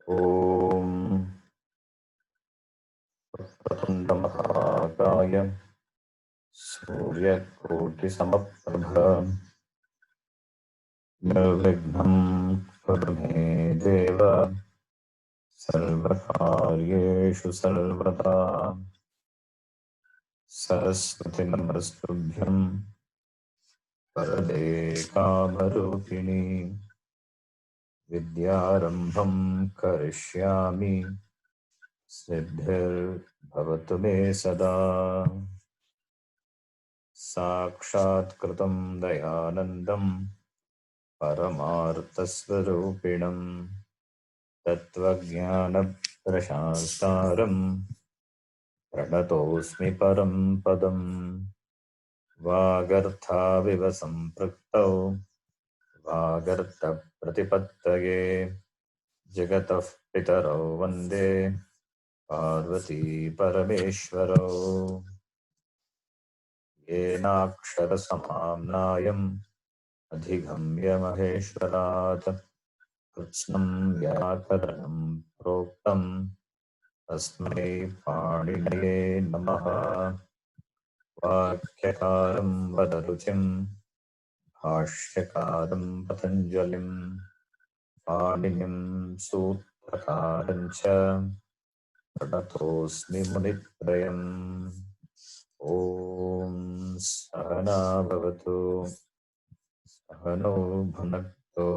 ॐ वक्रतुण्डमहाकाय सूर्यकोटिसमप्रभ निर्विघ्नं कुरु मे देव सर्वकार्येषु सर्वदा। सरस्वती नमस्तुभ्यं वरदे कामरूपिणि विद्यारम्भं करिष्यामि सिद्धिर्भवतु मे सदा। साक्षात्कृतं दयानन्दं परमार्थस्वरूपिणं तत्त्वज्ञानप्रशास्तारं प्रणतोऽस्मि परं पदं। वागर्थाविव सम्पृक्तौ वागर्थप्रतिपत्तये जगतः पितरौ वन्दे पार्वती परमेश्वरौ। येनाक्षरसमाम्नायम् अधिगम्य महेश्वरात् कृत्स्नं व्याकरणं प्रोक्तं तस्मै पाणिनये नमः। वाक्यकारं वदरुचिं भाष्यकारं पतञ्जलिं पाणिनिं सूत्रकारं च प्रणतोऽस्मि मुनित्रयम्। ॐ सहना भवतु सहनौ भुनक्तु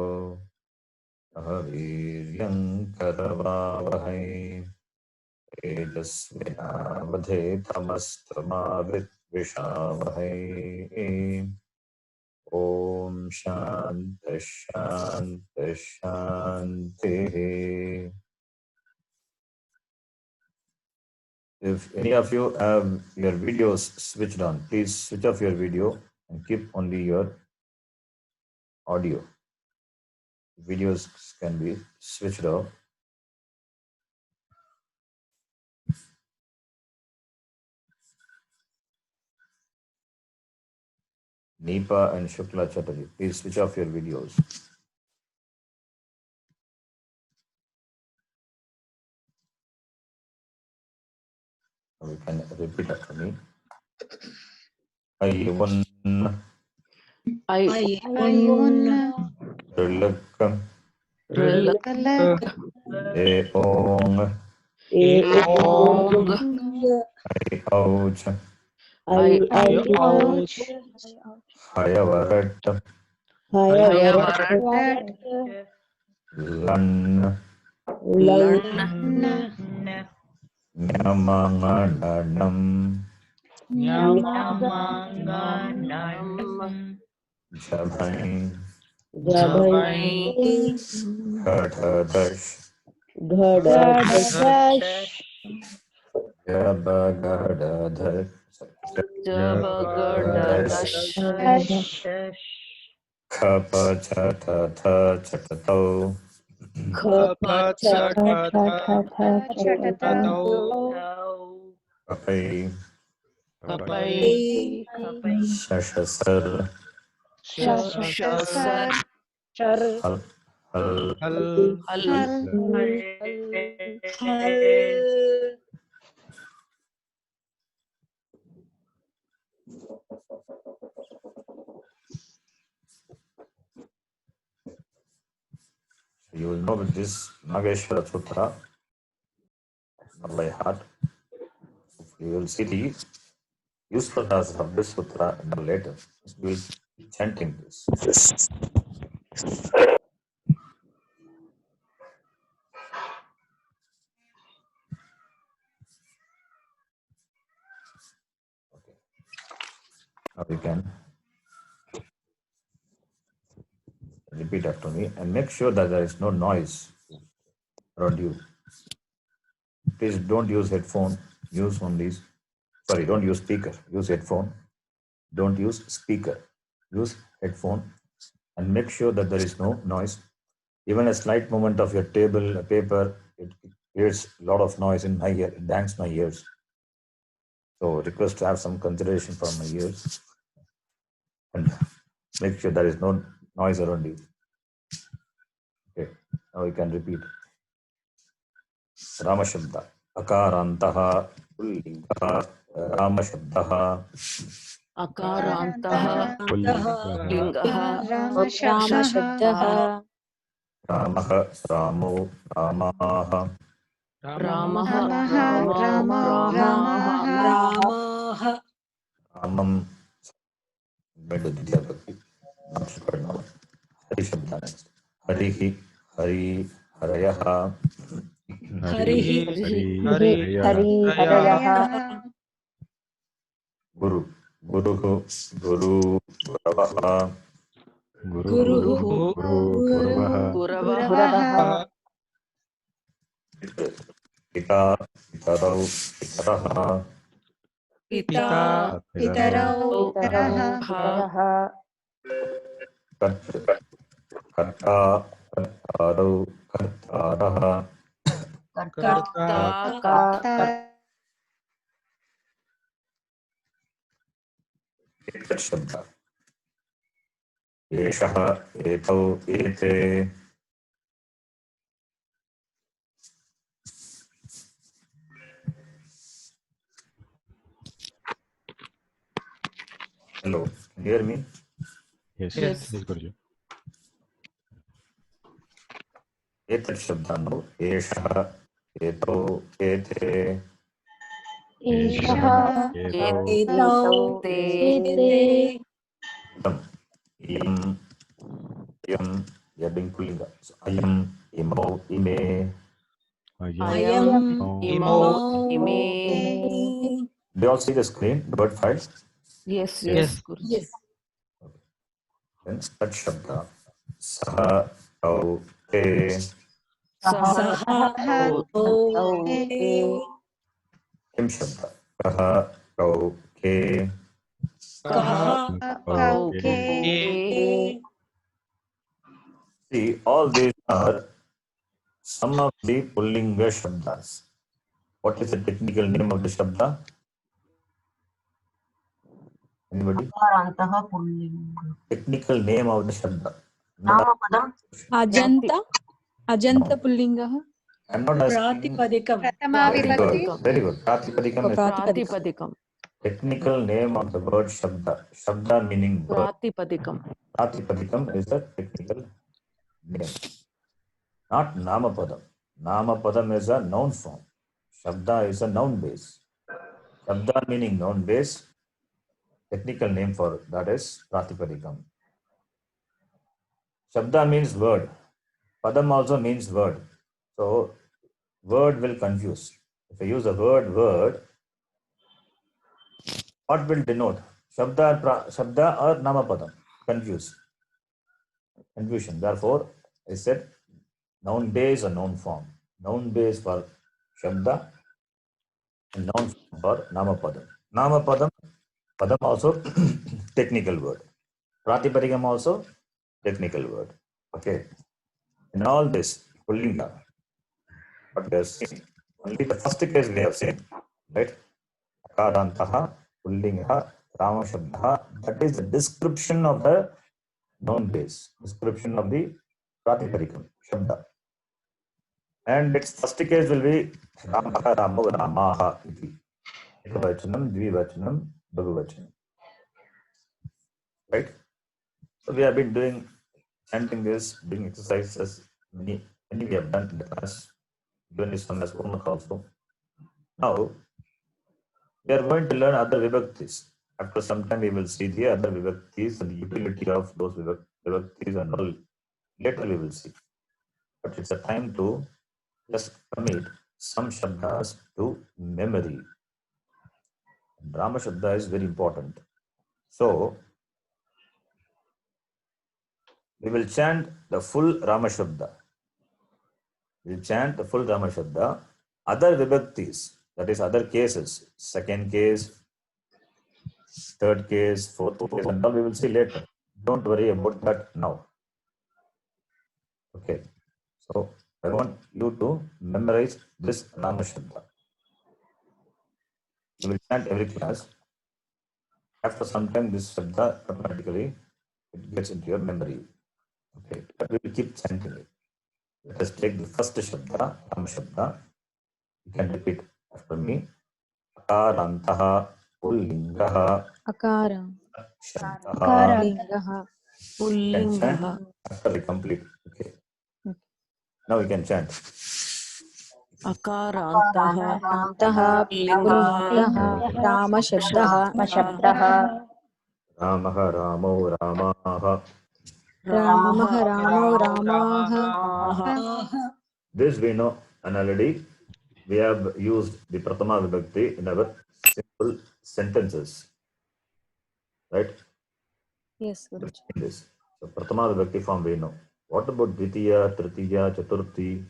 सह वीर्यं करवावहै तेजस्विनावधेतमस्तु मा विद्विषावहै। ॐ शान्तिः शान्तिः शान्तिः। If any of you have your videos switched on, please switch off your video and keep only your audio. Videos can be switched off. Nipa and Shukla Chatterjee, please switch off your videos. You can repeat after me. Ayun Rilakam Eong Ayouch Hayavarat Lan Nyamanganam Jabhai Ghadadash Jabagadash Kapachatata Chatato Kapai Shashasar Hal You will know with this Nageshwara Sutra by heart. You will see the usefulness of this sutra later. We will be chanting this. Okay. Now you can repeat after me and make sure that there is no noise around you. Please don't use headphone. Use only. Sorry, don't use speaker. Use headphone. Don't use speaker. Use headphone and make sure that there is no noise. Even a slight movement of your table, a paper, it creates a lot of noise in my ear. It bangs my ears. So request to have some consideration for my ears and make sure there is no noise around you. Okay, now you can repeat. Rama Shabda. Akarantaha Pullingaha Rama Shabdaha. Akarantaha पुल्लिङ्गः Ramashब्dः Ramaha Ramo Ramaha. Ramaha रामाः Ramam. Better Ditya Bhakti. Not prepared now. Hari Shabda next. Harihi Hari Harayaha. हरिः Hariyah Guru Guruhu Guru Guravaha. गुरुः Guravah Pita Pitarau Pitaraha. पिता Pitarau पितरः Karta Kartarau Kartaraha. कर्ता Etat Shabda. Eshaha Etau Ete. Hello, can you hear me? Yes, Yes. yes, Guruji. Etat Shabda no. Eshaha Etau Ete. एषः एतौ ते Idam Iyam Iyam. You are doing pullinga. So Ayam Imau Ime. अयम् Imau इमे Do you all see the screen, the word file? Yes. Guruji. Yes. Then Tat Shabda. Saha Tau Te. Saha Kim Shabda. Kaha Tau Ke. See, all these are some of the pullinga shabdas. What is the technical name of the shabda? Anybody? Technical name of the shabda. Ajanta पुल्लिङ्गः I'm not asking. प्रातिपदिकम् Very good. Pratipadikam is Pratipadikam. technical name of the word shabda. Shabda meaning word. Pratipadikam. Pratipadikam is the technical name. Not namapadam. Namapadam is a noun form. Shabda is a noun base. Shabda meaning noun base. Technical name for that is Pratipadikam. Shabda means word. Padam also means word. So word will confuse. If I use the word, what will denote? Shabda or Namapadam? Confusion. Therefore, I said noun base or noun form. Noun base for Shabda and noun form for Namapadam. Namapadam, Padam also technical word. Pratipadikam also technical word. Okay. In all this, Pullinga, what we have seen, only the first case we have seen, right? Akarantaha, Pullinga, Rama Shabdaha, that is the description of the noun base, description of the Pratipadikam, Shabda. And its first case will be Ramaha, Ramo, Ramaha, iti. Ekavachanam, Dvivachanam, Bahuvachanam. Right? So we have been doing chanting this, doing exercises, many we have done in the class. Given this one as homework also. Now we are going to learn other vibhaktis. After some time, we will see the other vibhaktis and the utility of those vibhaktis and all. Later we will see. But it's a time to just commit some shabdas to memory. Rama Shabda is very important. So we will chant the full Rama Shabda. We will chant the full Rama Shabda. Other vibhaktis, that is other cases, second case, third case, fourth case, and all we will see later. Don't worry about that now. Okay. So I want you to memorize this Rama Shabda. You will chant every class. After some time, this Shabda automatically it gets into your memory. Okay, but we will keep chanting it. Let us take the first Shabda, Ram Shabda. You can repeat after me. Akarantah Pullingah Akara. Shabdah. Lingah. You can chant Pullingah. after we complete. Okay. Now we can chant. Akarantah. Antah Pullingah. Rama Shabdah. शब्दः Ramah Ramo Ramah. Ramah Ramo Ramaah. This we know, and already we have used the Pratama Vibhakti in our simple sentences. Right? Yes, Guruji. In this. So Pratama Vibhakti form we know. What about Dvitiya, Tritiya, Chaturthi?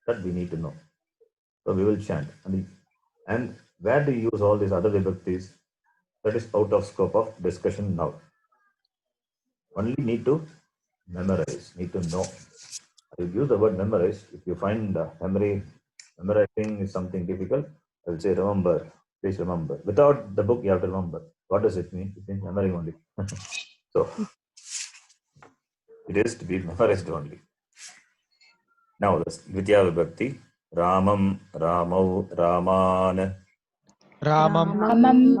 That we need to know. So we will chant. And where do you use all these other Vibhaktis? That is out of scope of discussion now. Only need to memorize, need to know. I will use the word memorize. If you find memorizing is something difficult, I will say remember, please remember. Without the book, you have to remember. What does it mean? It means memory only. So it is to be memorized only. Now, the Dvitiya Vibhakti. Ramam, Ramau, Raman. Ramam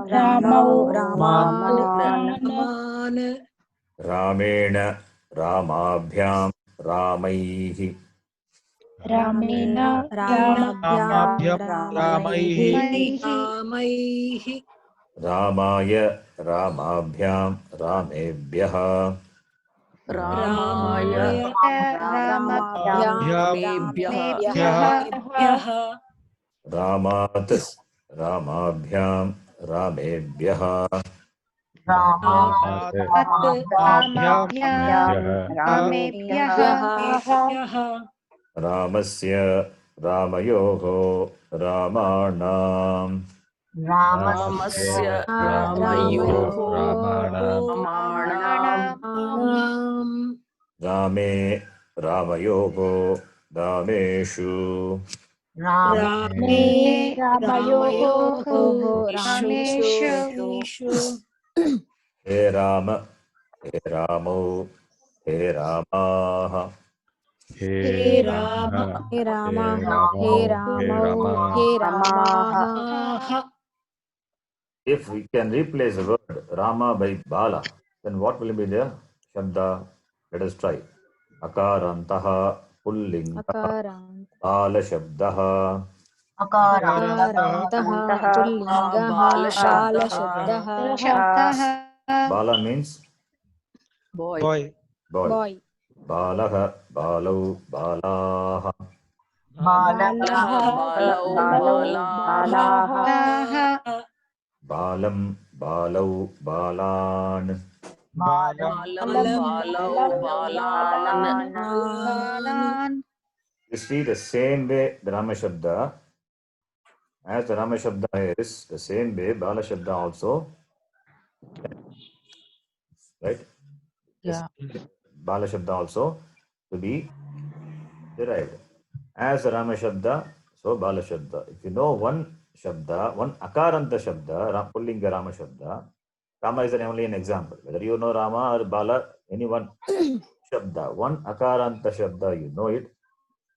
Ramau Raman. Ramena, Ramabhyam, Ramaihi. Ramena Ramabhyam Ramaihi Ramaya, Ramabhyam, Ramebhyah. Ramaya. Ramabhyam Ramat, Ramabhyam, Ramebhyah. Ramasya, Ramayoho, Ramanam. Ramasya Ramayoho Ramanam. Rame, Ramayoho, Rameshu. Rameshu. He Rama, He Ramo, He Ramaha. He Rama. He Rama. He Rama. If we can replace the word Rama by Bala, then what will be the Shabda? Let us try. Akarantaha Pullinga Akarant. Bala Shabdaha. Akarantah Pullingah. Bala Shabdah. Bala means Boy. Boy. Balaha, Balau, Balaha. Balau Balaha. Balam, Balau, Balan. Balau Balan. You see the same way the Rama Shabda, as the Rama Shabda is, the same way Bala Shabda also, right? Yeah. Bala Shabda also to be derived. As the Rama Shabda, so Bala Shabda. If you know one Shabda, one Akaranta Shabda, Pullinga Rama Shabda, Rama is only an example. Whether you know Rama or Bala, any one Shabda, one Akaranta Shabda, you know it.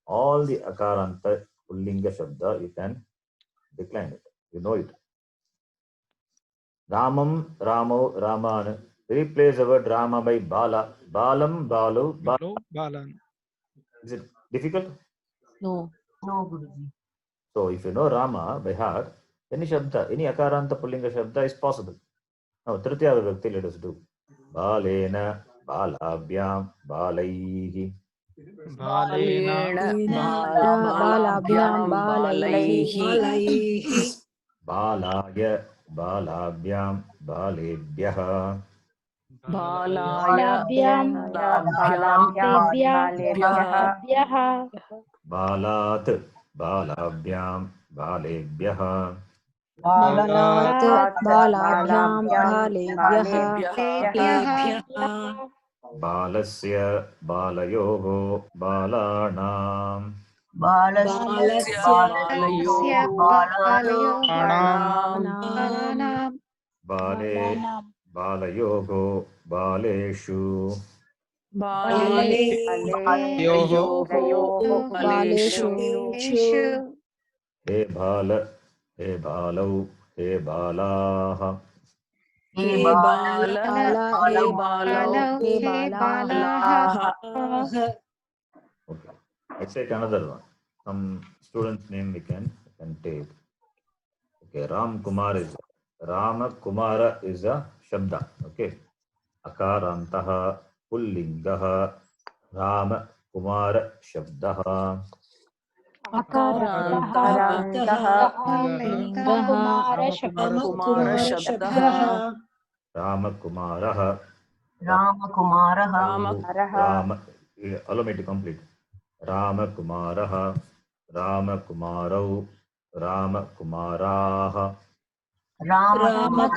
All the Akaranta Pullinga Shabda, you can decline it. You know it. Ramam, Ramo, Raman. Replace the word Rama by Bala. Balam, Balu, Balan. Is it difficult? No. So if you know Rama by heart, any Shabda, any Akaranta Pullinga Shabda is possible. Now, Tritiya Vibhakti, let us do. Balena, Balabhyam, Balaihi. Balena Balabhyam Balaihi. Balaya, Balabhyam, Balebhyah. Balaya Balat, Balabhyam, Balebhyah. Balat Balabhyam Balebhyah. Balasya, Balayoho, Balanam. Bale, Balayoho, Baleshu. बाले बालेषु हे बाल हे बालौ हे बालाः हे बालाः Okay. Let's take another one. Some student's name we can take. Okay, Ram Kumar is Rama Kumara is a Shabda. Okay. Akarantaha Pullingaha Rama Kumara Shabdaha. अकारान्तः Rama Kumaraha Rama. Allow me to complete. Rama Kumaraha Rama Kumarau Rama Kumaraha. Rama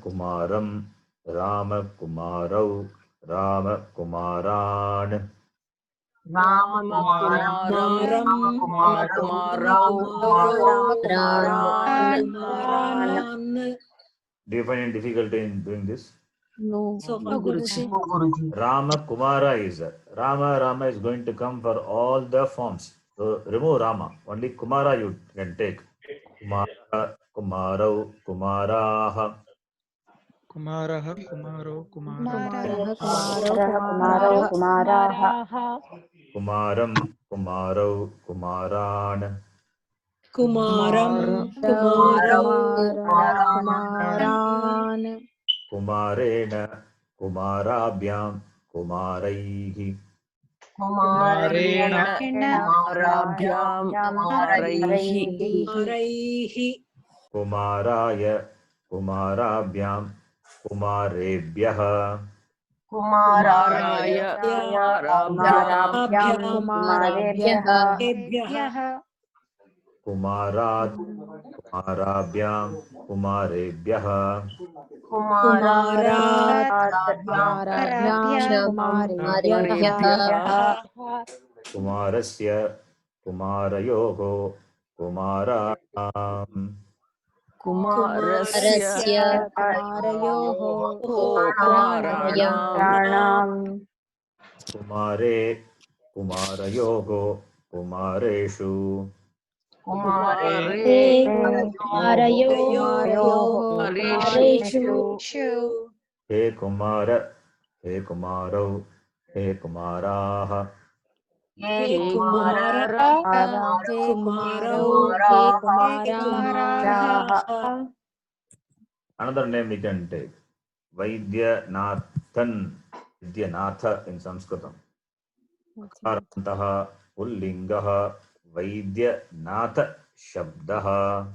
Kumaram Rama Kumarau Rama Kumaran. Do you find any difficulty in doing this? No. Guruji. Rama Kumara is Rama is going to come for all the forms. So remove Rama. Only Kumara you can take. Kumara, Kumarau, Kumaraha. Kumaraha, Kumaro, Kumaram, Kumarau, Kumaran. Kumarena, Kumarabhyam, Kumaraihi. Kumaraya, Kumarabhyam, Kumarebhyah. Kumarat, Kumarabhyam, Kumarebhyah. Kumarasya, Kumarayoho, Kumaram. Kumare, Kumarayoho, Kumareshu. He Kumara, He Kumarau, He Kumaraha. Another name we can take. Vaidyanathan, Vidyanatha in Sanskritam. Akarantaha Pullingaha Vaidyanatha Shabdaha.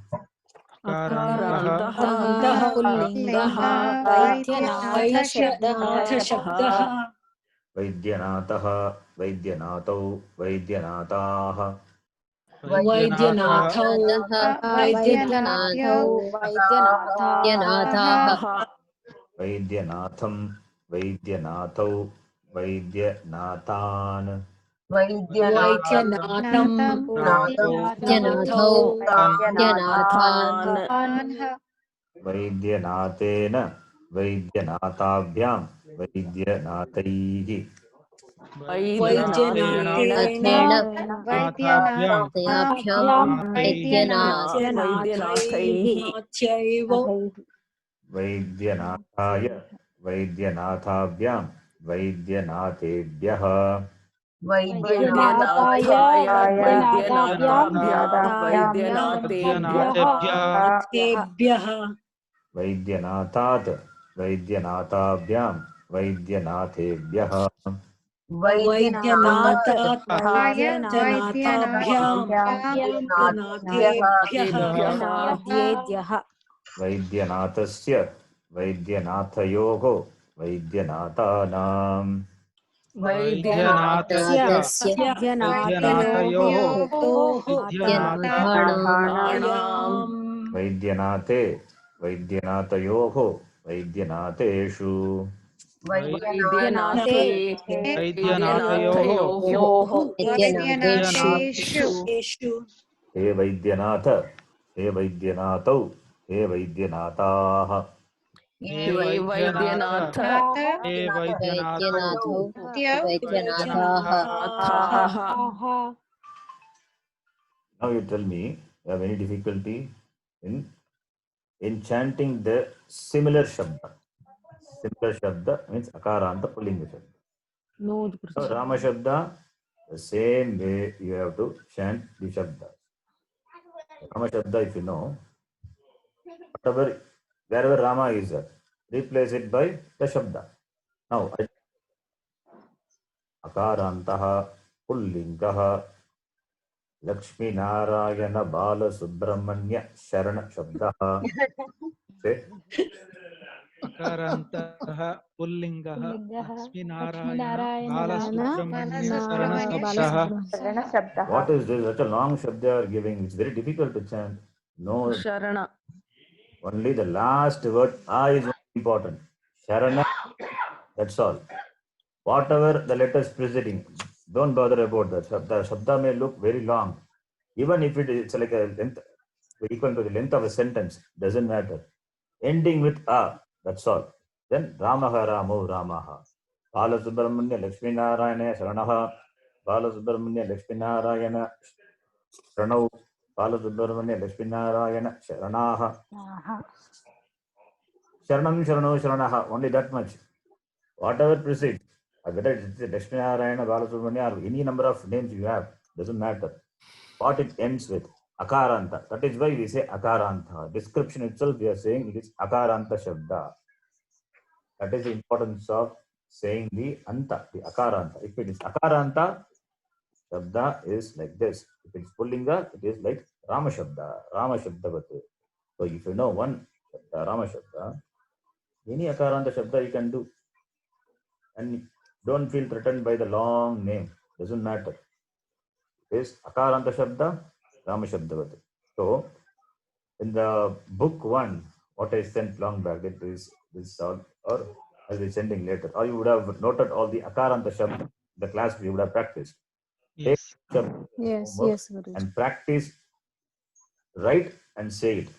Vaidyanataha Vaidyanatau Vaidyanataha. Vaidyanatham Vaidyanatau Vaidyanathan. Vaidyanatena Vaidyanathabhyam Vaidyanataihi. Vaidyanataya Vaidyanathabhyam Vaidyanatebhyah. Vaidyanathat Vaidyanathabhyam Vaidyanatebhyah. Vaidyanatasya Vaidyanathayoho Vaidyanathanam. Vaidyanate Vaidyanatayoho Vaidyanateshu. He Vaidyanatha He Vaidyanatau हे वैद्यनाथाः ये वैद्यनाथ हे Vaidyanath वैद्यनाथौ वैद्यनाथाः वैद्यनाथाः Now you tell me, you have any difficulty in chanting the similar shabda? Similar shabda means akaranta pullinga shabda. No, So Rama shabda, the same way you have to chant the shabda. Rama shabda, if you know, whatever, wherever Rama is there, replace it by the shabda. Now, akarantaha pullingaha Lakshmi Narayana Bala Subramanya Sharana Shabdaha. Say, अकारान्तः पुल्लिङ्गः पुल्लिङ्गः Laxminarayan Laxminarayan Balasubrahmanya शरणशब्दः what is this? Such a long shabda they are giving. It's very difficult to chant. No, Sharana. only the last word A is important. Sharana, that's all. Whatever the letters preceding, don't bother about that. Shabda may look very long. Even if it's like a length equal to the length of a sentence, doesn't matter. Ending with A, that's all. Then Ramaha Ramo Ramaha. Bala Subramanya Lakshmi Narayana Sharanaha. Bala Subramanya Lakshmi Narayana Sharanau. Bala Subramanya Lakshmi Narayana Sharanaha. Sharanam Sharanau Sharanaha. Only that much. Whatever precedes, whether it's Lakshmi Narayana, Bala Subramanya, or any number of names you have, doesn't matter. What it ends with, akaranta. That is why we say akaranta. Description itself, we are saying it is akaranta shabda. That is the importance of saying the anta, the akaranta. If it is akaranta, shabda is like this. If it is pullinga, it is like Rama shabda, Rama shabdavatu. So if you know one shabda, Rama shabda, any akaranta shabda you can do. And don't feel threatened by the long name. Doesn't matter. Is akaranta shabda, Rama shabdavatu. So, in the book 1, what I sent long back, it is this all, or I'll be sending later, or you would have noted all the akaranta shabda. The class we would have practiced. Take Yes. shabda Yes, homework yes, Guruji. and practice, write and say it.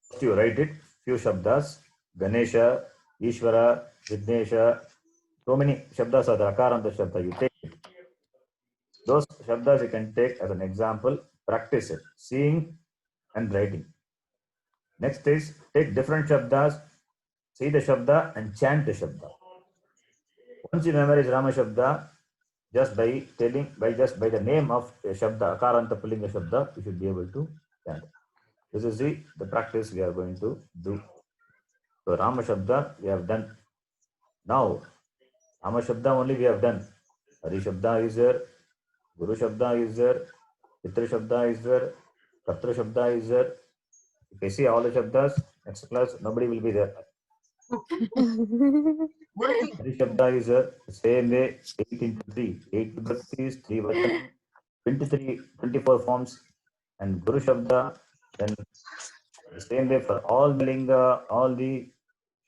First you write it, few shabdas, Ganesha, Ishvara, Vignesha, so many shabdas are the akaranta shabda. You take it. Those shabdas you can take as an example, practice it, seeing and writing. Next is take different shabdas, see the shabda and chant the shabda. Once you memorize Rama shabda, just by telling, by the name of a shabda, akaranta pullinga shabda, you should be able to chant. This is the practice we are going to do. So Rama shabda we have done. Now Rama shabda only we have done. Hari shabda is there, Guru shabda is there, Pitra shabda is there, Katra shabda is there. If you see all the shabdas, next class nobody will be there. Hari shabda is there, same way, 8 into 3, 8 vibhaktis, 3 vachan, 24 forms, and Guru shabda, then the same way for all the linga, all the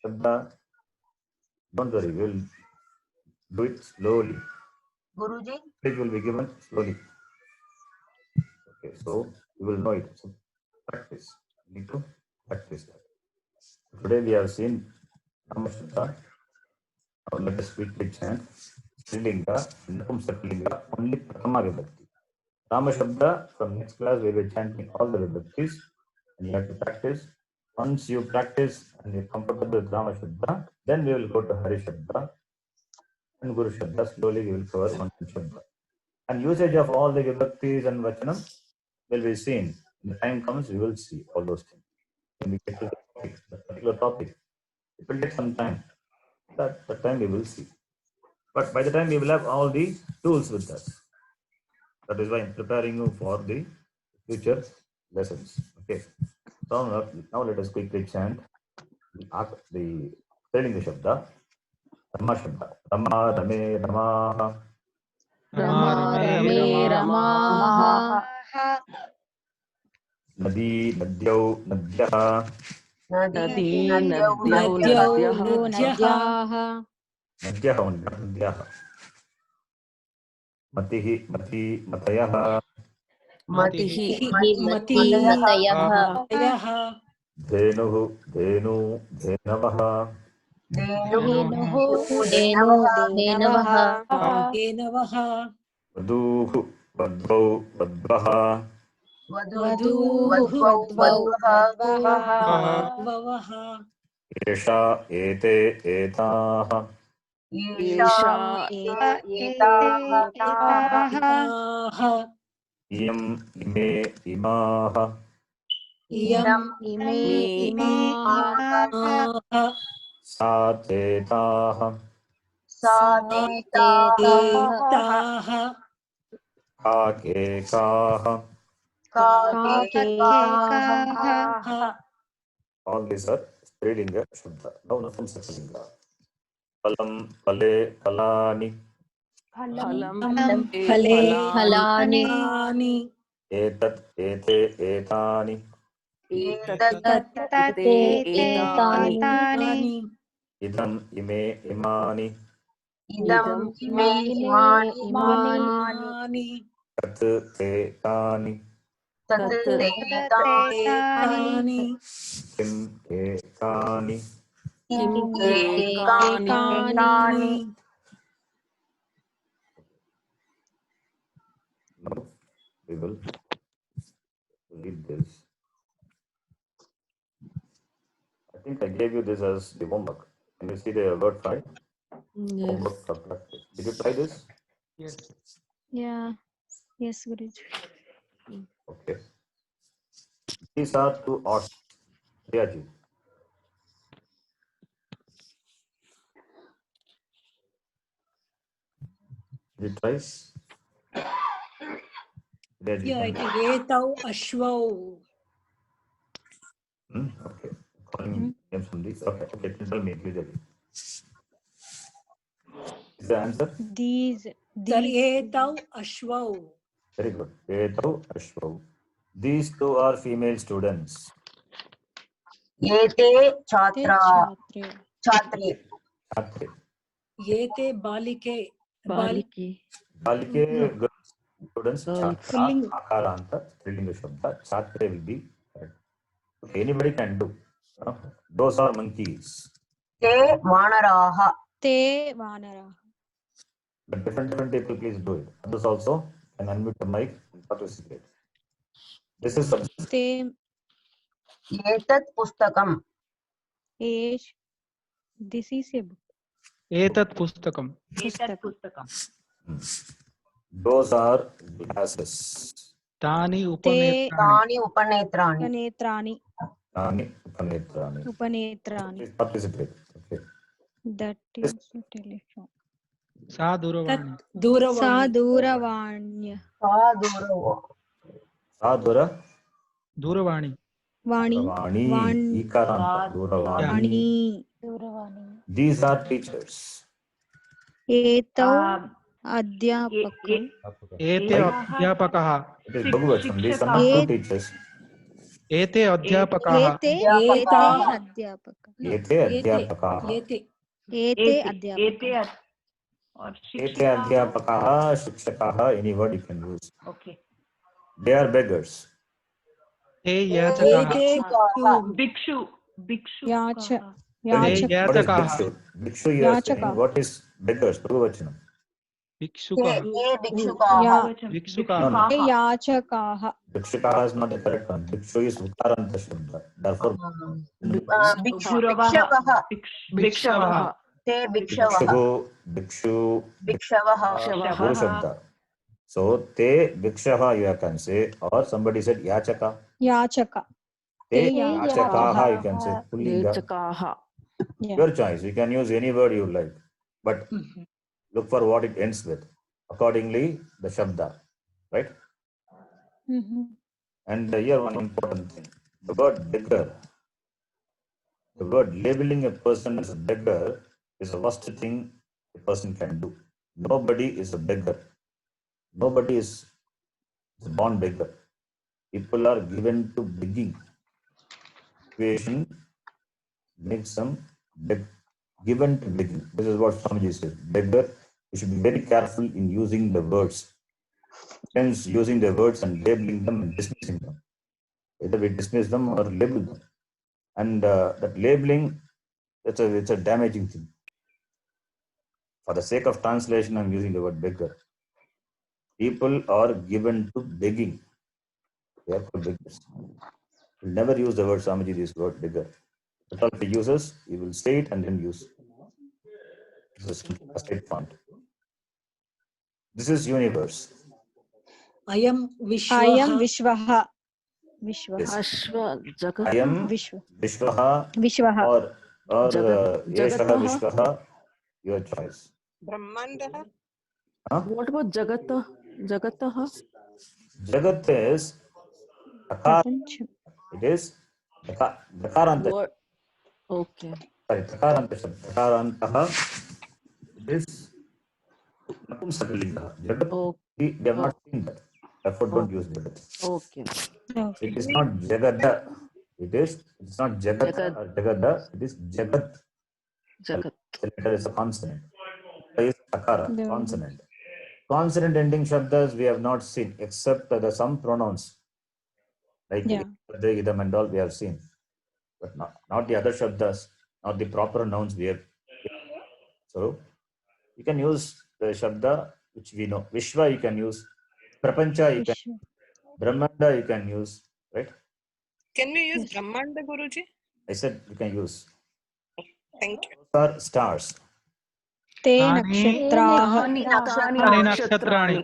shabda. Don't worry, we'll do it slowly. Guruji, It will be given slowly. Okay, so you will know it. So practice. You need to practice that. Today we have seen Rama Shabda. Now let us quickly chant Strilinga, Napumsaklinga, only Pratama Vibhakti. Rama Shabda, from next class we will be chanting all the Vibhaktis and you have to practice. Once you practice and you're comfortable with Rama Shabda, then we will go to Hari Shabda and Guru Shabda. Slowly we will cover one Shabda. And usage of all the Vibhaktis and Vachanam will be seen. When the time comes, we will see all those things. When we get to the particular topic, it will take some time. That time we will see. But by the time we will have all the tools with us. That is why I'm preparing you for the future lessons. Okay. So now let us quickly chant the telling the Shabda. Rama Shabda. Rama, Rame, Rama. Rama, Rame, Ramaha. Nadi, Nadyau, Nadyah. Nadi, Nadyau, Nadyau, Nadyau, Nadyaha. Nadyah only, not Nadyah. Matihi, Mati, Matayah. Matihi, Mati, Matayah. Matayah. धेनुः धेनु धेनवः धेनुः धेनवः धेनवः वधूः वध्वौ वध्वः वधूः वध्वः एषा एते एताः एषा एताः इयम् इमे इमाः इयम् इमे इमाः सा चेताः एताः काकेकाः काकेकाः all these are strilinga shabda now napumsakalinga palam pale palani फलं फले फलानि etat ete etani एतत् एतानि idam ime imani इदम् इमानि tat te tani तत् तानि kim te tani किम् एतानि now we will read this. I think I gave you this as the homework. Can you see the word file? Homework for practice. Did you try this? Yes. Yeah. Yes, Guruji. Okay. These are two odds. Riyaji. Did you try? Riyaji, Yeah, can you- etau ashvau. Okay. Calling names from these. Okay. Okay. Tell me, Riyaji. Is the answer? These Sir, etau ashvau. Very good. Etau Ashwau. These two are female students. एते छात्रा छात्रे छात्रे Chhatri. Ete balike. बालिके Balike girls, students. Chhatra. Pulling. Akaranta. Strilinga Shabda. Chhatre will be correct. Okay. Anybody can do. Those are monkeys. ते वानराः ते वानराः But different people, please do it. Others also can unmute the mic and participate. This is subject. ते एतत् पुस्तकम् एष this is a book. एतत् पुस्तकं Those are glasses. तानि ते उपनेत्राणि तानि उपनेत्राणि उपनेत्राणि Nani Upanetrani. उपनेत्राणि Please participate. Okay. that is a telephone. सा दूरवाणी सा Duravani. दूरवाण्य सा दूरव Sadhura. दूरवाणी वाणी Duravani. Vani. Ikaranta. Duravani. दूरवाणी These are teachers. एतौ अध्यापकौ एते अध्यापकाः It is Bhagavachan. These are not two Eight. teachers. एते अध्यापकाः एते अध्यापकाः। अध्यापक Ete Adhyapakaha. Ete. एते अध्यापक Ete Adhyapakaha. Shikshakaha. Any word you can use. They are beggars. ते याचकाः Ete याच ते याचक What is याचकाः Bhikshu? Bhikshu you are saying. Yachaka. What is beggars? Bhagavachanam. भिक्षुकः ते भिक्षुकाः भिक्षुकाः No, no. ते याचकाः Bhikshakaha is not the correct one. Bhikshu is Ukaranta Shabda. Therefore, भिक्षुकः भिक्षवः ते भिक्षवः Bhikshu, भिक्षवः Go Shabda. So, te Bhikshaha you can say, or somebody said Yachaka. याचक Te Te Yachakaha you can say. Pullinga. याचकाः Your choice. You can use any word you like. But look for what it ends with. Accordingly, the Shabda. Right? And here one important thing. The word beggar. The word labeling a person as a beggar is the worst thing a person can do. Nobody is a beggar. Nobody is a born beggar. People are given to begging. Situation makes them given to begging. This is what Swamiji says. Beggar, you should be very careful in using the words. Hence, using the words and labeling them and dismissing them. Either we dismiss them or label them. And that labeling, it's a damaging thing. For the sake of translation, I'm using the word beggar. People are given to begging. They are called beggars. You'll never use the word Swamiji, this word beggar. But if he uses, he will say it and then use. This is a straight font. This is universe. I am I am Vishwaha. Vishwaha. Yes. Ashwa Jagat. I am Vishwa. Vishwaha Vishwaha. or Jagat- Yeshaha Jagataha. Vishwaha, your choice. Brahmandah. What about Jagata? Jagataha? Jagat is Takar, Prapancham. it is Takaranta. What? Okay. Sorry, Takaranta Shabda. Takarantaha, it is Napumsakalinga. Jagat, Oh, we have not seen that. Therefore, don't use Jagat. okay. Okay. It is not Jagada. It's not Jagata Jagad. or Jagada. It is Jagat. Jagat. The letter is a consonant. It is Takara, No. consonant. Consonant ending Shabdas we have not seen except some pronouns. Like Yeah. the idam and all we have seen. But not the other Shabdas, not the proper nouns we have. So you can use the Shabda which we know. Vishwa you can use. Prapancha you can. Vishwa. Brahmanda you can use. Right? Can we use Yes. Brahmanda, Guruji? I said you can use. Thank you. Those are stars. Te Tani- nakshatraah. Tani Tani nakshatrani.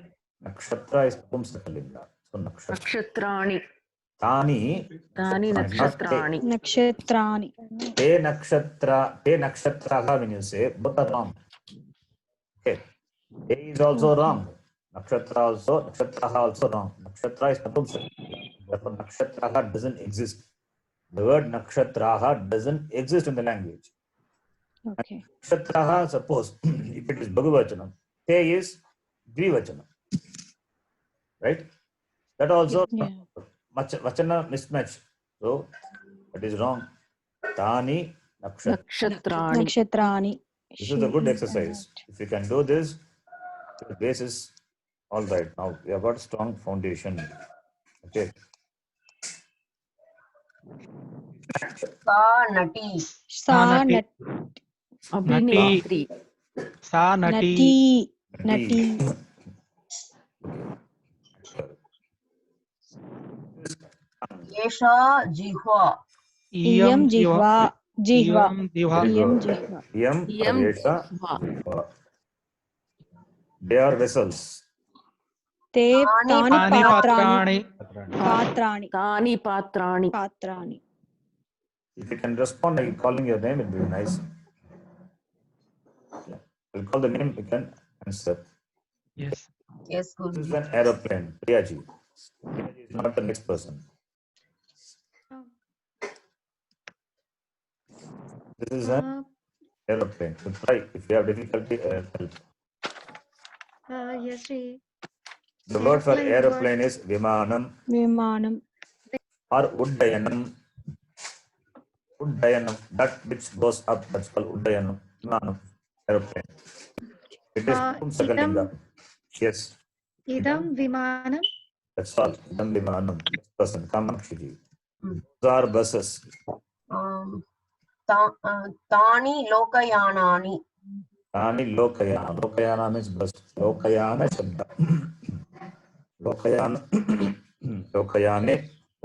Nakshatra is Pumsakalinga. So Nakshatra. Nakshatrani. Tani. Tani not te. nakshatrani. Nakshatrani. Te nakshatraha when you say both are wrong. Okay. Te is also wrong. Nakshatraha also wrong. Nakshatra is Napumsak. Therefore, nakshatraha doesn't exist. The word nakshatraha doesn't exist in the language. Okay. Nakshatraha, suppose if it is Bhagavachanam, te is Dvivachanam. Right? That also Yeah. Vachana mismatch. So that is wrong. Tani nakshatra. Nakshatrani. Nakshatrani. This is a good She exercise. If you can do this, the base is all right. Now we have got a strong foundation. Okay. Sa Nati. Sa Nati. Abhinetri. Sa nati. Nati. Yesha Jihva. Iyam jihva. Jihva. Iyam jihva. Very Iyam good. jihva. Yam Yam Pradesha. jihva. They are vessels. Te Tani tani Tani patrani. patrani. Patrani. Tani patrani. Patrani. If you can respond by calling your name, it will be nice. We'll call the name, you can answer. Yes. Yes, This is Guruji. an aeroplane. Priyaji. Priyaji is not the next person. This is an aeroplane. So try. If you have difficulty, help. Yes, Sri. The word for Aeroplane aeroplane is Vimanam Vimanam. or Uddayanam. Uddayanam. That which goes up, that's called Uddayanam. Vimanam. Aeroplane. It is Pumsakalinga. Yes. Idam Vimanam. That's all. Idam Vimanam. Next person. Kamakshiji. Hmm. Those are buses. Tani Lokayanani. Tani Lokayana. Lokayana means bus. Lokayana Shabda. Lokayana. Lokayane.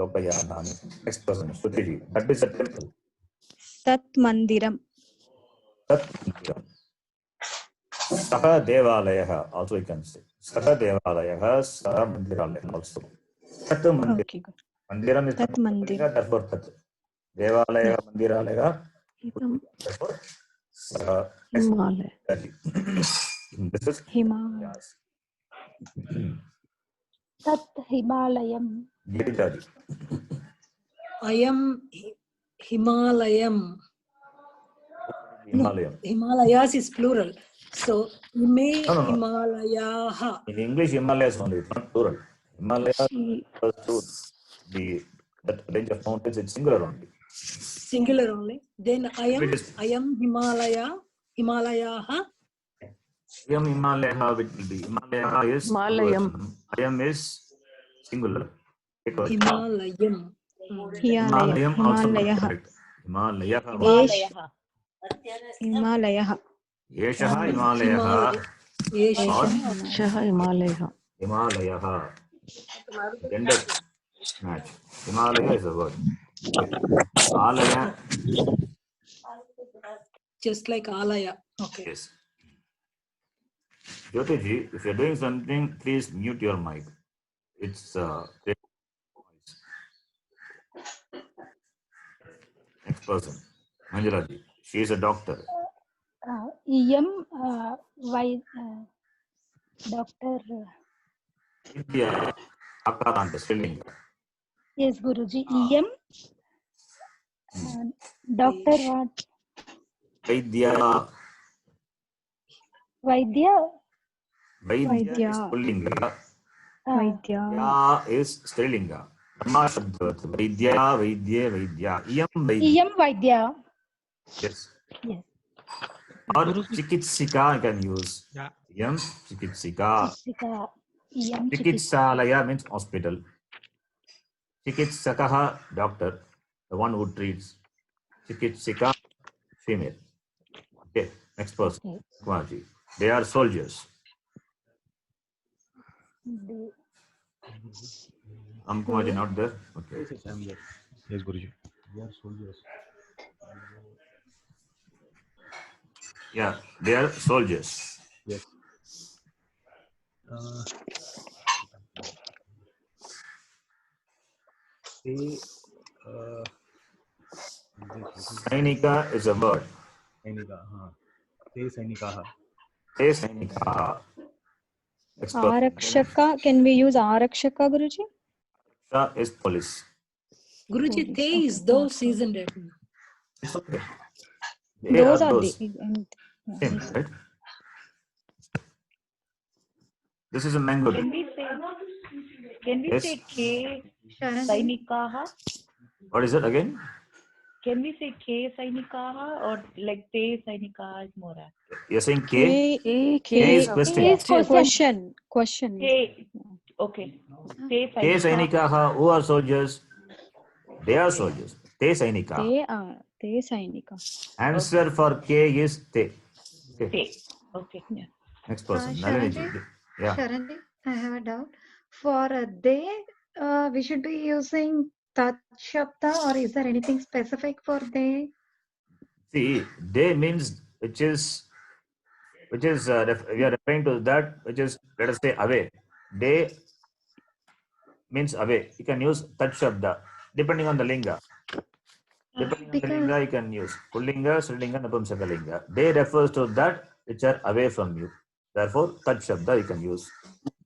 Lokayanani. Next person. Sutiji. That is a temple. Tat mandiram. Tat Mandiram. Saha Devalayah. Also you can say. Saha Devalayah. Saha Mandiralaya also. Tat Mandiram. Okay, good. Mandiram is Tat Mandiram. therefore Tat. Devalaya Mandiralaya. Idam Therefore Saha. Himalaya. This is Himalaya. yes. Tat Himalayam. Girijaji. I am Himalayam. Himalayan. Himalayas is plural. So, Ime No. Himalayaha. In English, Himalayas only, it's not plural. Himalayas She- refers to that range of mountains, it's singular only. Singular only. Then I am Himalayaha. I am Himalaya, which will be Himalaya is Himalayam. Bhagavachanam. I am is singular. Himalayam. Himalayam. Himalayam also not Himalayah. correct. Himalayah. Himalayah. Yeshah Himalayah. Or Shah Himalaya. Himalayah. Gender match. Himalaya is a word. Alaya. Just like Alaya. Okay. Yes. Jyotiji, if you're doing something, please mute your mic. It's next person. Manjula ji. She is a doctor. Iyam Doctor. Vidya Akaranta Srilinga. Yes, Guruji. Iyam Doctor what? Vaidya. Vaidya. Vaidya is Pullinga. Vaidya. Ya is Strilinga. Dhamma Shabda. Vaidya, Vaidya, Vaidya. Iyam Vaidya. Iyam Vaidya. Yes. Yes. Or Guruji. Chikitsika you can use. Yeah. Iyam Chikitsika. Chikitsika. Iyam Chikitsika. Chikitsalaya means hospital. Chikitsakaha, doctor, the one who treats. Chikitsika, female. Okay, next person. Okay. Kumarji. They are soldiers. Kumarji not there? Okay. Yes, I am there. Yes, Guruji. We are soldiers. Yeah, they are soldiers. Yes. Sainika is a word. Sainika. Te Sainikaha. Te Sainikaha. Next person. Arakshaka. Can we use Arakshaka, Guruji? Raksha is police. Guruji, Police, they okay. is those, isn't it? It's okay. They Those are are those. the. Same, right? This is a mango. Can we Yes. say K Sharan. Sainikaha? What is it again? Can we say K Sainikaha or like Te Sainikaha is more accurate? You're saying K? K is question. Yes, question. Question. K. Okay. Te Te Sainikaha. Sainikaha. Who are soldiers? They are soldiers. Te Sainika. Te Sainika. Answer for K is Te. Okay. Te. Okay. Yeah. Next person. Nalini ji. Sharanji, Yeah. Sharanji, I have a doubt. For they, we should be using Tat Shabda, or is there anything specific for they? See, they means which is we are referring to that which is, let us say, away. They means away. You can use Tat Shabda depending on the linga. Depending on the linga, you can use Pullinga, Srilinga, Napumsakalinga. They refers to that which are away from you. Therefore, Tat Shabda you can use.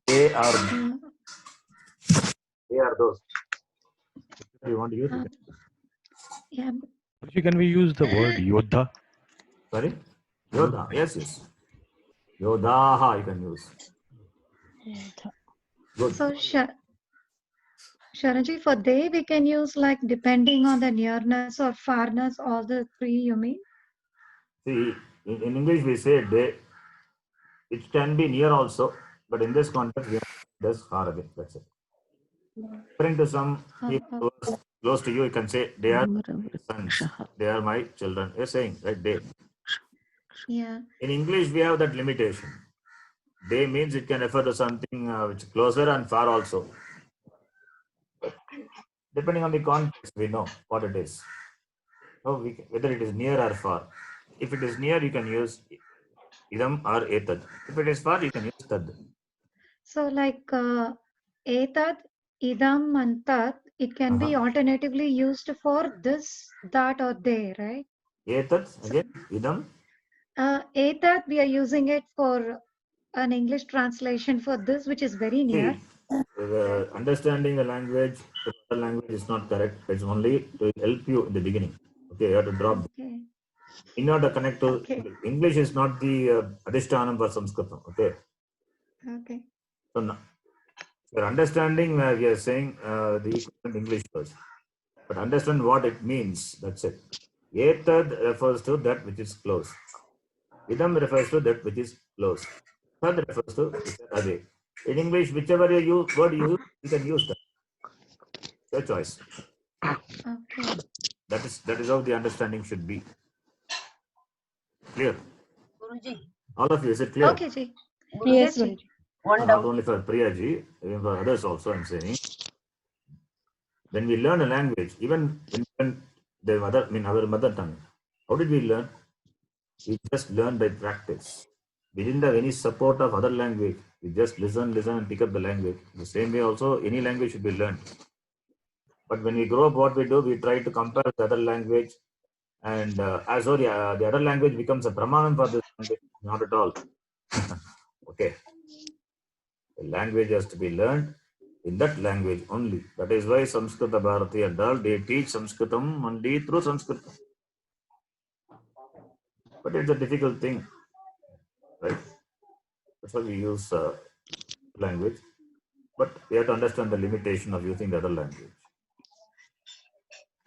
They are those. If you want to use it. Yeah. Guruji, can we use the word Yodha? Sorry? Yodha. Yes. Yodhaha you can use. Good. So, Sharanji, for they, we can use like depending on the nearness or farness, all the three, you mean? See, in English we say they. It can be near also, but in this context, we are just far away. That's it. Referring to some people who are close to you, you can say they are my sons. They are my children. You're saying, right? They. Yeah. In English, we have that limitation. They means it can refer to something which is closer and far also. Depending on the context, we know what it is. So whether it is near or far. If it is near, you can use idam or etad. If it is far, you can use tad. So, like etad, idam, and tat, it can be alternatively used for this, that, or they, right? Etad, again, idam. Etad, we are using it for an English translation for this, which is very near. Understanding the language is not correct. It's only to help you in the beginning. Okay, you have to drop. Okay. In order to connect to English is not the adhishtanam for Sanskritam. Okay. Okay. So now, your understanding, we are saying the equivalent English words, but understand what it means. That's it. Etad refers to that which is close. Idam refers to that which is close. Tad refers to which are away. In English, whichever word you use, you can use that. Your choice. Okay. That is how the understanding should be. Clear? Guruji, All of you, is it clear? Okay, Ji. Yes, Ji. Guruji. one Not doubt. only for Priya ji, even for others also I'm saying. When we learn a language, even when the mother, our mother tongue, how did we learn? We just learn by practice. We didn't have any support of other language. We just listen and pick up the language. The same way also, any language should be learned. But when we grow up, what we do, we try to compare with the other language. And the other language becomes a pramanam for this language. Not at all. Okay. The language has to be learned in that language only. That is why Samskrita Bharati and all, they teach Sanskritam only through Sanskrit. But it's a difficult thing, right? That's why we use language. But we have to understand the limitation of using the other language.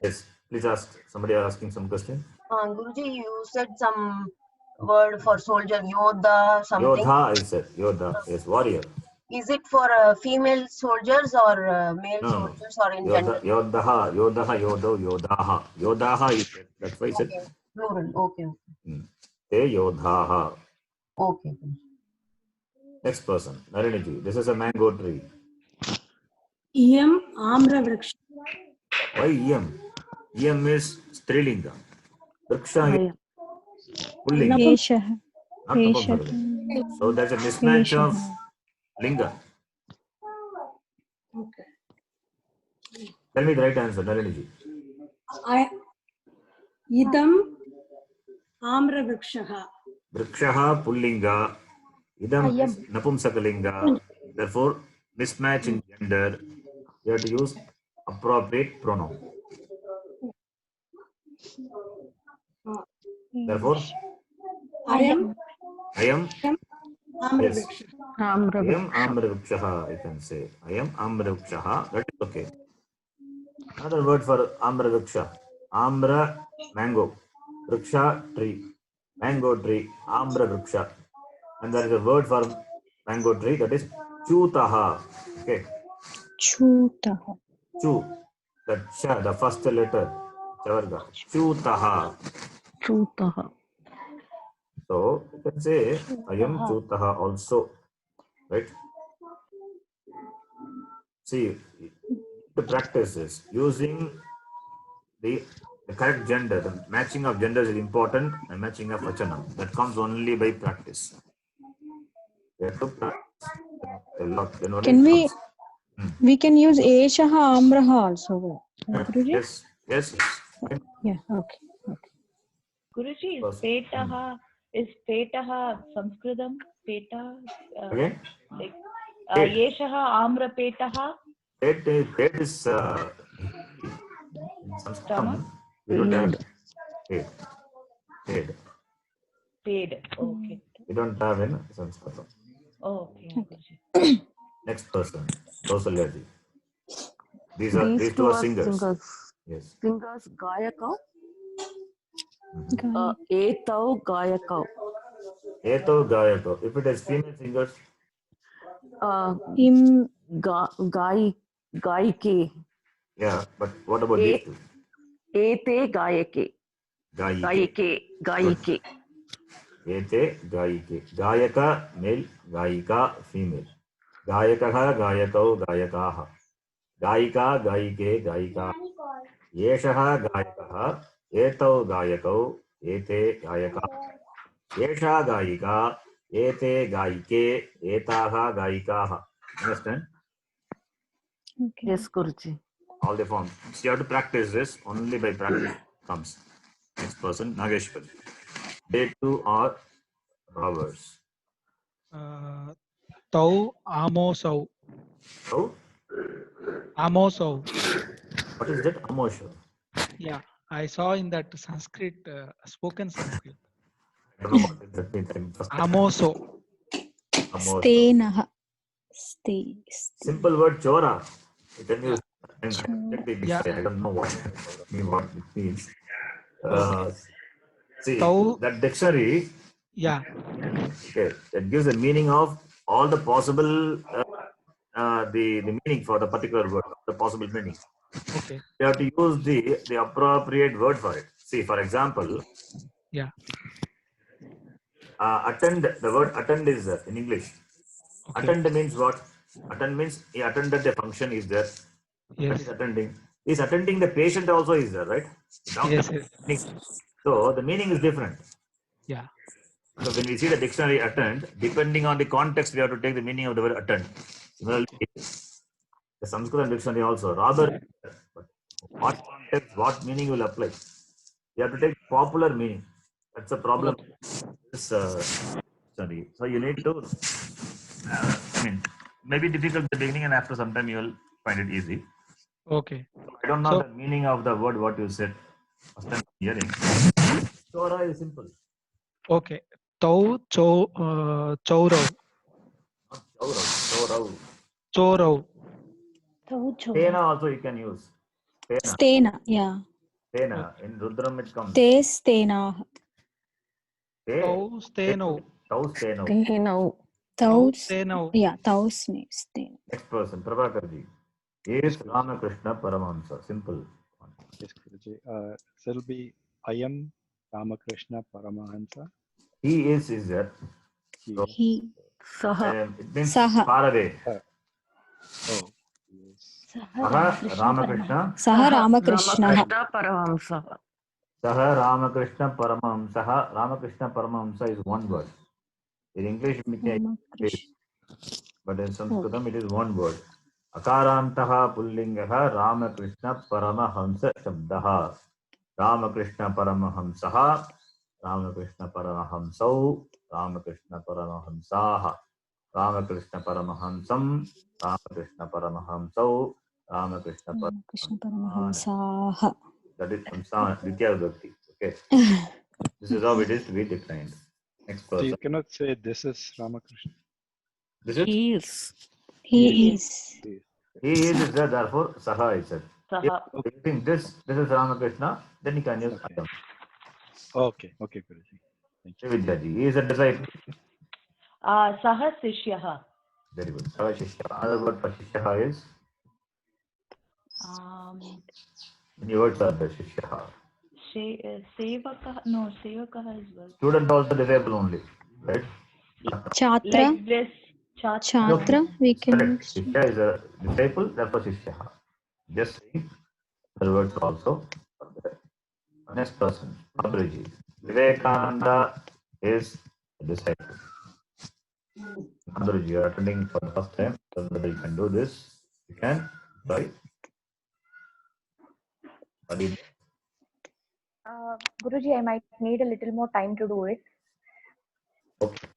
Yes, please ask. Somebody are asking some question. Guruji, you said some word for soldier, Yodha, something. Yodha, I said. Yodha, yes, warrior. Is it for female soldiers or male No. soldiers or in general? Yodha, Yodo, Yodaha. Yodaha is it. That's why I said. Okay, plural. Okay. Te Yodhaha. Okay. Next person, Nariniji. This is a mango tree. Iyam Amra Vriksha. Why Iyam? Iyam is Strilinga. Vriksha is Pullinga. Eshah. Not Napumsakalinga. So there's a mismatch of Linga. Okay. Tell me the right answer, Nariniji. Idam Amra Vrikshaha. Vrikshaha Pullinga. Idam is Napumsakalinga. Therefore, mismatch in gender. You have to use appropriate pronoun. Therefore, I am Amra yes. Vriksha. I am Amravrikshaha, I can say. I am Amravrikshaha. That is okay. Another word for Amravriksha. Amra, mango. Vriksha, tree. Mango tree. Amravriksha. And there is a word for mango tree, that is Chutaha. Okay. Chutaha. Chu. The cha, the first letter. Chavarga. Chutaha. Chutaha. So you can say I am Chutaha also. Right? See, the practice is using the correct gender. The matching of genders is important, and matching of vachana. That comes only by practice. We have to practice a lot. Then only Can it we can use Eshaha Amraha also. comes. Guruji? Yes. Yeah, okay. Guruji, Person. is petaha Sanskritam? Peta? Again? Like, Pet. Yeshaha Amra petaha? Pet is in Sanskritam. We don't have paid. Paid. Okay. We don't have in Sanskritam. Okay. Guruji. Next person, Kausalyaji. These two are singers. Yes. Singers, Gayaka. Mhm. Etau Gayaka. Eto Gayako. If it is female singers, Gayike. yeah, but what about these two? Ete Gayake. Gayike. Gayike. Ete Gayike. Gayaka, male. Gayika, female. Gayakaha, Gayakau, Gayakaha. Gayika, Gayike, Gayika. Yeshaha, Gayakaha. Etau Gayakau. Ete Gayaka. Yesha Gayika. Ete Gayike. Etaha Gayikaha. Understand? Okay. Yes, Guruji. All the forms. So you have to practice this. Only by practice comes. Next person, Nageshwar. They two are robbers. Tau Amosau. So, Amosau. what is that? Amosha. Yeah, I saw in that Sanskrit, spoken Sanskrit. I don't know what that means. Amoso. Amosha. Stenaha. Simple word chora. You can use. Yeah. I don't know what it means. See, Tau. that dictionary, Yeah. okay, it gives the meaning of all the possible, the meaning for the particular word, the possible meaning. Okay. You have to use the appropriate word for it. See, for example, Yeah. attend. The word attend is in English. Okay. Attend means what? Attend means he attended the function is there. What Yes. is attending? Is attending the patient also is there, right? Yes. Yes. So the meaning is different. Yeah. So when we see the dictionary attend, depending on the context, we have to take the meaning of the word attend. Similarly, the Sanskrit dictionary also, rather, but what context, what meaning will apply? You have to take popular meaning. That's the problem. This dictionary. So you need to, I mean, maybe difficult at the beginning, and after some time you will find it easy. Okay. I don't know So- the meaning of the word what you said. First time hearing. Chora is simple. Okay. Chaurav. Chorau. Chaurav. Stena also you can use. Stena, yeah. Stena. In Rudram it comes. Te stena. Tau steno. Tau steno. Taus. Steno. Yeah, taus ne stena. Next person, Prabhakarji. Is Ramakrishna Paramahamsa. Simple. Yes, Guruji. So it'll be I am Ramakrishna Paramahansa. He is there. So, He. it means Saha. far away. Oh, yes. Saha Ramakrishna. Saha Ramakrishna. Paramahamsa. Saha Ramakrishna Paramahamsa. Ramakrishna Paramahamsa is one word. In English, it means, but in Sanskritam, it is one word. Akarantaha pullingaha Ramakrishna Paramahamsa Shabdaha. Ramakrishna Paramahamsaha. Ramakrishna Paramahamsau. Ramakrishna Paramahamsaha. Ramakrishna Paramahamsam. Ramakrishna Paramahamsau. Ramakrishna Paramahamsaha. That is Hamsa Ditya Vibhakti. Okay. This is how it is to be declined. Next So person. you cannot say this is Ramakrishna. This is He is. He is. he is there, therefore Saha is said. If Saha. you think this is Ramakrishna, then you can use Okay. Ayam. Okay, okay, Guruji. Thank you. Vidyaji. He is a disciple. Saha Sishyaha. Very good. Saha Shishya. Another word for Shishya is many words are there. Shishya. Sevakaha. No, Sevakaha is well. Student also disciple only, right? Chatra. Like this. Chatra. We can Correct. use. Shishya is a disciple, therefore Shishya. Just saying the words also. Next person, Madhuriji. Vivekananda is a disciple. Madhuriji, you are attending for the first time, so whether you can do this, you can try. Guruji, I might need a little more time to do it. Okay.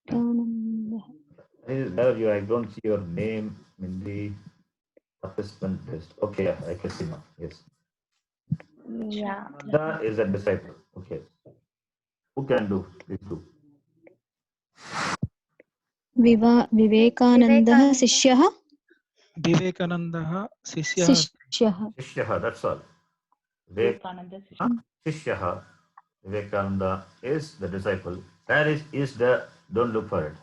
There you, I don't see your name in the participant list. Okay, yeah, I can see now. Yes. Yeah. That is a disciple. Okay. Who can do? Please do. Vivekanandah Sishyah. Vivekanandah Sishyah. Shishya, that's all. Vivekananda Shishya. Vivekananda is the disciple. Where is the, don't look for it.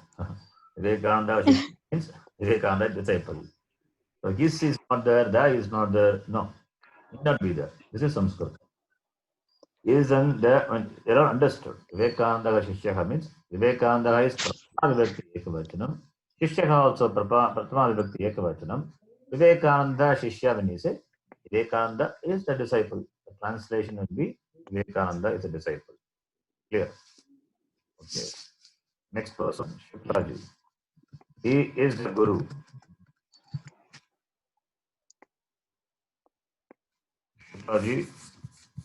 Vivekananda means Vivekananda disciple. So his is not there, that is not there. No, it not be there. This is Sanskrit. Isn't there, when they are understood. Vivekananda Shishya means Vivekananda is Pratama Vibhakti Ekavachanam. Shishya also Pratama Vibhakti Ekavachanam. Vivekananda Shishya, when you say Vivekananda is the disciple. The translation will be Vivekananda is a disciple. Clear? Okay. Next person, Shuklaji. He is the Guru. Shuklaji,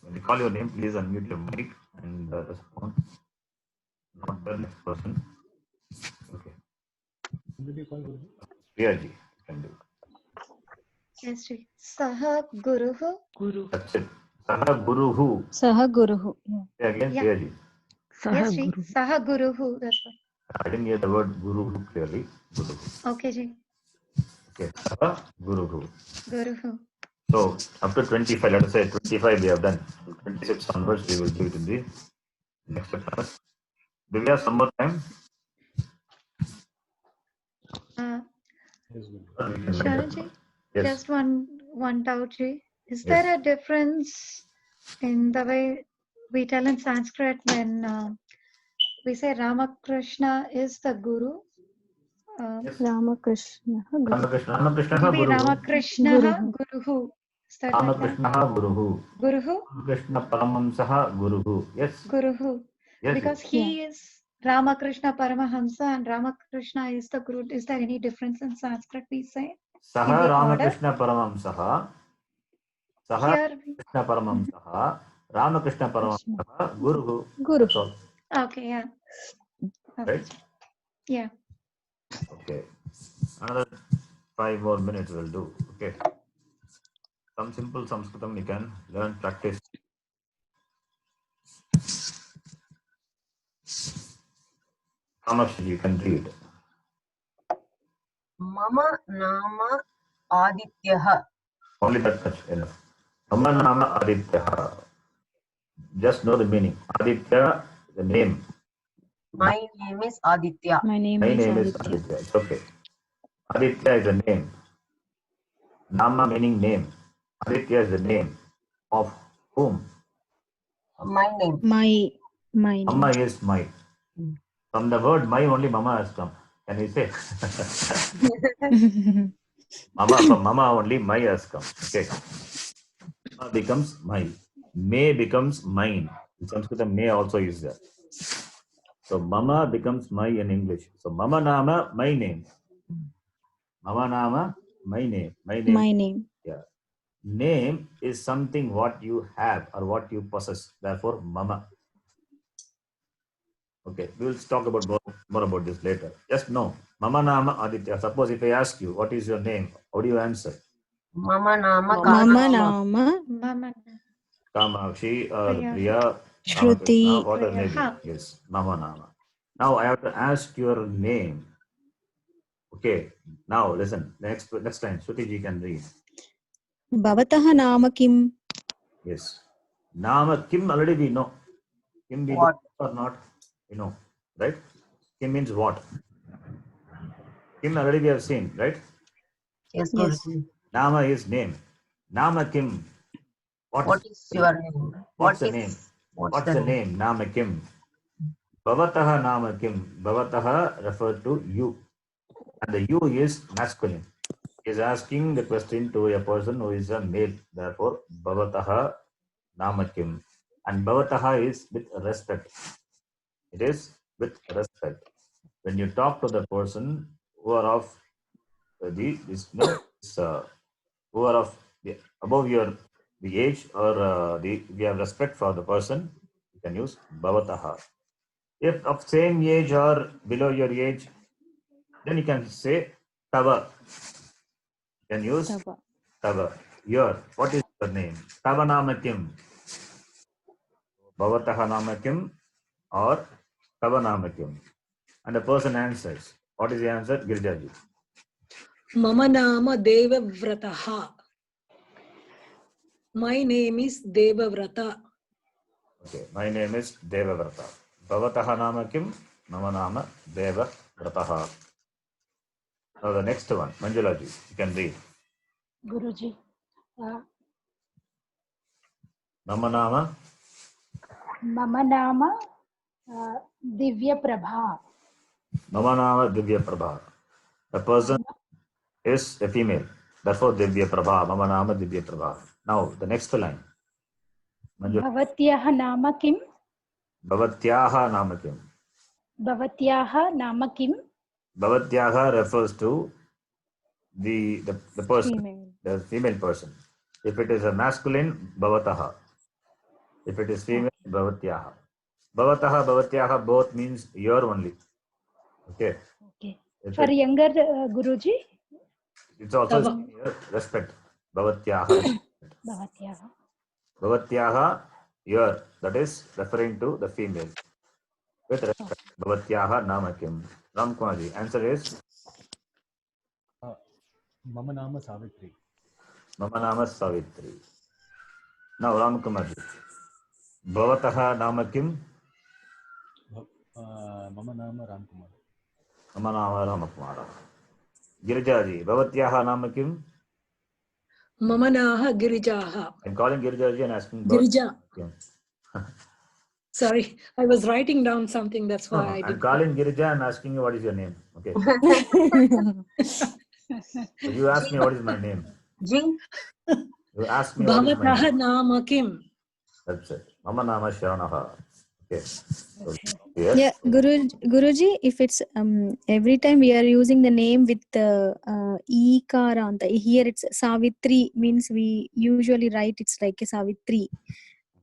when you call your name, please unmute your mic and respond. Not the next person. Okay. Priyaji, you can do. Yes, Sri. Saha Guruhu. Guru. That's it. Saha Guruhu. Saha Guruhu. Yeah. Say again, Yeah. Priyaji. Yes, Sri. Saha Guruhu. That's what. I didn't hear the word Guruhu clearly. Guruhu. Okay, Ji. Okay. Saha Guruhu. Guruhu. So up to 25, let us say 25 we have done. 26 onwards we will do it in the next class. Do we have some more time? Sharon Ji, Yes. just one doubt, Ji. Is Yes. there a difference in the way we tell in Sanskrit when we say Ramakrishna is the guru? Yes. Ramakrishna Guru. Ramakrishna Maybe Guruhu. Ramakrishna Guruhu. Guruhu. Is that like that? Ramakrishna Guruhu. Guruhu? Krishna Paramahamsaha Guruhu. Yes. Guruhu. Yes. Because Yes. he is Ramakrishna Paramahamsa and Ramakrishna is the guru. Is there any difference in Sanskrit we say? Saha In the order? Ramakrishna Paramahamsaha. Saha Here we... Krishna Paramahamsaha. Ramakrishna Paramahamsaha Guruhu. Guru. That's all. Okay, yeah. Okay. Right? Yeah. Okay. Another 5 more minutes will do. Okay. Some simple Sanskritam you can learn, practice. Kamakshi, you can read. Mama nama Adityah. Only that much enough. Mama nama Aditya. Just know the meaning. Aditya, the name. My name is Aditya. My name My is name is Aditya. Aditya. It's okay. Aditya is a name. Nama meaning name. Aditya is the name of whom? My name. My name. Mama is my. From the word my only mama has come. Can you say? Mama, from mama only my has come. Okay. Mama becomes my. May becomes mine. In Sanskrit, may also is there. So mama becomes my in English. So mama nama, my name. Mama nama, my name. My name. My name. Yeah. Name is something what you have or what you possess. Therefore, mama. Okay, we will talk about more about this later. Just know, Mama Nama Aditya. Suppose if I ask you, what is your name? How do you answer? Mama nama Mama Kamakshi. Nama Mama. Kamakshi or Priya. Priya, Shruti. Ramakrishna, whatever may be. Priya. Yes, Mama Nama. Now I have to ask your name. Okay, now listen. Next time, Shruti ji can read. Bhavatah Nama Kim. Yes. Nama Kim already we know. Kim we What? know or not? You know, right? Kim means what? Kim already we have seen, right? Yes, Yes. Guruji. Nama is name. Nama Kim. What is your name? What's the name? What's What's the name? Nama Kim. Bhavataha Nama Kim. Bhavataha refers to you. And the you is masculine. He is asking the question to a person who is a male. Therefore, Bhavataha Nama Kim. And Bhavataha is with respect. It is with respect. When you talk to the person who are of who are of above the age or we have respect for the person, you can use Bhavataha. If of same age or below your age, then you can say Tava. You can use Tava. Tava. Your, what is your name? Tava Nama Kim. Bhavataha Nama Kim or Tava Nama Kim. And the person answers. What is the answer? Girjaji. Mama nama Devavrataha. My name is Devavrata. Okay, my name is Devavrata. Bhavataha Nama Kim? Mama Nama Devavrataha. Now the next one, Manjulaji, you can read. Guruji. Mama Nama. Mama nama Divya Prabha. Mama Nama Divya Prabha. The person is a female. Therefore, Divya Prabha. Mama Nama Divya Prabha. Now, the next line. Bhavatyaha nama kim? Bhavatyaha Nama Kim. Bhavatyaha nama kim? Bhavatyaha refers to the person, Female. the female person. If it is a masculine, Bhavataha. If it is female, Bhavatyaha. Bhavataha, Bhavatyaha both means your only. Okay. Okay. If For younger Guruji? it's also senior, respect. Bhavatyaha. Bhavatyaha. Bhavatyaha, your. That is referring to the female. With respect. Bhavatyaha Nama Kim. Ram Kumarji, answer is? Mama Nama Savitri. Mama Nama Savitri. Now Ram Kumarji. Bhavataha Nama Kim? Mama Nama Ramkumar. Mama Nama Ramakumara. Girjaji, Bhavatyaha Nama Kim? Mamanaha Girijaha. I'm calling Girija and asking about Girija. Yeah. Sorry, I was writing down something. That's No, why I I'm did. calling Girija and asking you what is your name. Okay. So you ask me what is my name. Ji. You ask me what is my Bhavataha name. Nama Kim. That's it. Mama Nama Sharanaha. Okay. So, Yeah, Guruji, if it's every time we are using the name with the Ikaranta, here it's Savitri, means we usually write it's like a Savitri.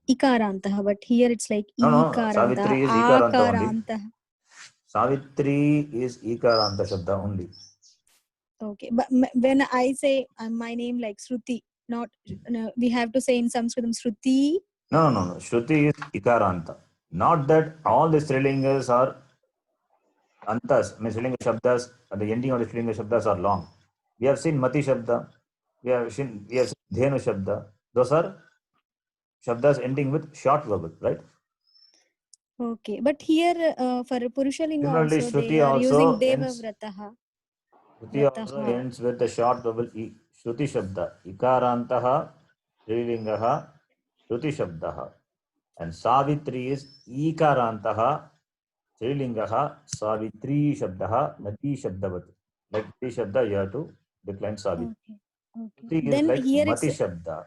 Ikaranta, but here it's like No, Ikaranta, Savitri is Ikaranta only. Akaranta. Savitri is Ikaranta Shabda only. Okay, but when I say my name like Shruti, not we have to say in Sanskritam Shruti. No. Shruti is Ikaranta. Not that all the Strilingas are Antas, I mean Strilinga Shabdas, at the ending of the Strilinga Shabdas are long. We have seen Mati Shabda, we have seen Dhenu Shabda. Those are Shabdas ending with short vowel, right? Okay, but here for Purushalinga Similarly, also they Shruti are using also Deva ends. Vrataha. Shruti also ends with the short vowel E. Shruti Shabda. Ikarantaha, Strilingaha, Shruti Shabdaha. And Savitri is Ikarantaha, Strilingaha, Savitri Shabdaha, Nati Shabdavat. Like Nati Shabda, you have to decline Savitri. Okay. Shruti is Then like here Mati it's Shabda.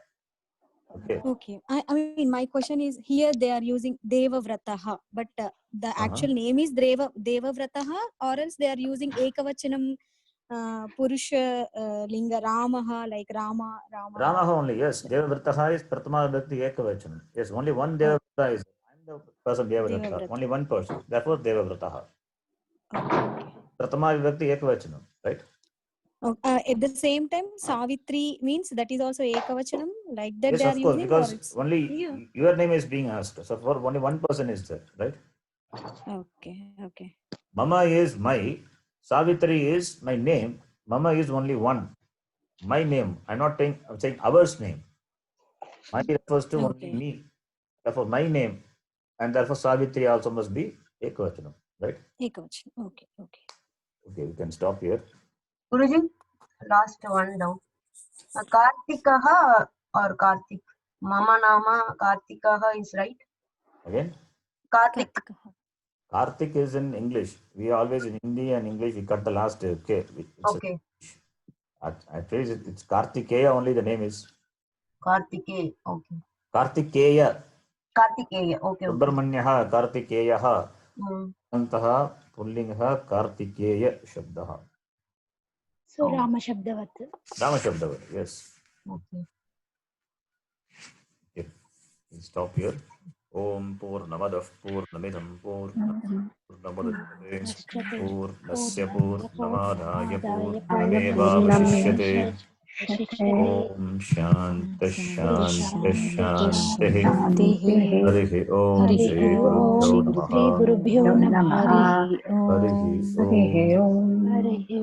Okay. okay. I mean, my question is here they are using Deva Vrataha, but the actual name is Deva Vrataha, or else they are using Ekavachanam Purusha Linga Ramaha, like Rama. Ramaha only, yes. Devavrataha is Pratama Vibhakti Ekavachanam. Yes, only one Devavrata is. I'm the person Devavrata. Only one person. Therefore, Devavrataha. Pratama Vibhakti Ekavachanam, right? At the same time, Savitri means that is also Ekavachanam, like that Yes, they are of course, using, because only your name is being asked. So for only one person is there, right? Okay. Mama is my, Savitri is my name. Mama is only one. My name. I'm saying ours name. My refers to only me. Therefore, my name. And therefore, Savitri also must be Ekavachanam, right? Ekavachanam. Okay. Okay, we can stop here. Guruji, last one down. Kartikaha or Kartik? Mama Nama Kartikaha is right. Again? Kartik. Kartik is in English. We always in Hindi and English we cut the last K. Okay. Actually, it's Kartikeya only. The name is Kartikeya. Okay. Kartikeya. Kartikeya. Okay. Subramanyah Kartikeya. Antaha Pullingaha Kartikeya Shabdaha. So Rama Shabdavat. Rama Shabdavat. Yes. Okay. We'll stop here. Om Purnamadah Purnamidam Purnamudachyate Purnasya Purnamadaya Purnamevavashishyate. Om Shanta Shanta Shanti. Harihi Om Shri Gurubhyo Namaha. Harihi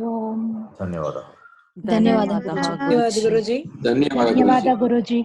Om. Dhanyavadah. Dhanyavad Guruji. Dhanyavada Guruji.